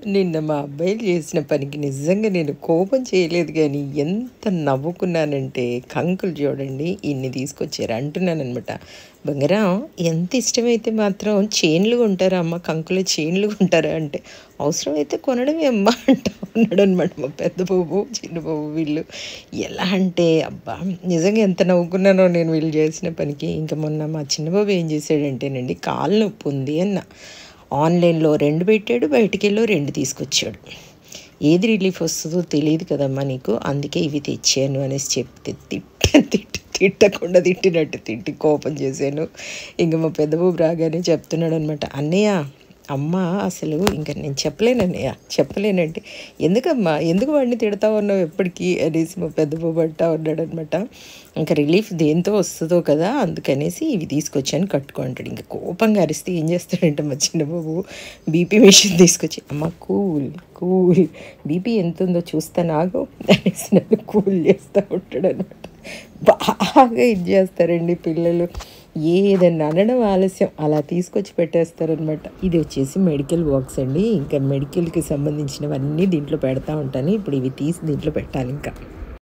నిన్న మా అబ్బాయిలు చేసిన పనికి నిజంగా నేను కోపం చేయలేదు గానీ, ఎంత నవ్వుకున్నానంటే కంకులు చూడండి ఇన్ని తీసుకొచ్చారు. అంటున్నాననమాట. "బంగారం ఎంత ఇష్టమైతే మాత్రం చైన్‌లు కొంటారా అమ్మ? కంకుల చైన్‌లు కొంటారా?" అంటే, "అవసరమైతే కొనడమే అమ్మ" అంటా ఉన్నాడనమాట మా పెద్ద బాబు, చిన్న బాబు వీళ్ళు. ఎలా అంటే అబ్బా! నిజంగా ఎంత నవ్వుకున్నానో నేను వీళ్ళు చేసిన పనికి. ఇంక మొన్న మా చిన్న బాబు ఏం చేశాడంటేనండి, కాళ్ళు నొప్పుంది అన్న. ఆన్‌లైన్‌లో 2 పెట్టాడు. బయటికెళ్ళో 2 తీసుకొచ్చాడు. ఏది రిలీఫ్ వస్తదో తెలీదు కదమ్మా నీకు. అందుకే ఇవి తెచ్చాను అనేసి చెప్తే తిట్టకుండా తిట్టినట్టు తిట్టి కోపం చేశాను. ఇంక మా పెద్ద బాబు రాగానే చెప్తున్నాడనమాట. "అన్నయ్య అమ్మ అసలు ఇంక నేను చెప్పలేనన్నయ్య. చెప్పలేనంటే" "ఎందుకమ్మా? ఎందుకు వాడిని తిడతా ఉన్నావు ఎప్పటికి" అనేసి మా పెద్ద బాబు అంటా ఉన్నాడనమాట. ఇంక రిలీఫ్ దేంతో వస్తదో కదా! అందుకనేసి ఇవి తీసుకొచ్చాను కట్టుకో అంటాడు. ఇంక కోపంగా అరిస్తే ఏం చేస్తాడంటే మా చిన్న బాబు బీపీ మెషిన్ తీసుకొచ్చి "అమ్మ కూల్, కూల్ బీపీ ఎంతుందో చూస్తాను ఆగు" అనేసి నన్ను కూల్ చేస్తూ ఉంటాడనమాట. బాగా ఇది చేస్తారండి పిల్లలు. ఏదన్నా అనడం ఆలస్యం అలా తీసుకొచ్చి పెట్టేస్తారనమాట. ఇది వచ్చేసి మెడికల్ బాక్స్ అండి. ఇంకా మెడికల్‌కి సంబంధించినవన్నీ దీంట్లో పెడతా ఉంటాను. ఇప్పుడు ఇవి తీసి దీంట్లో పెట్టాలింకా.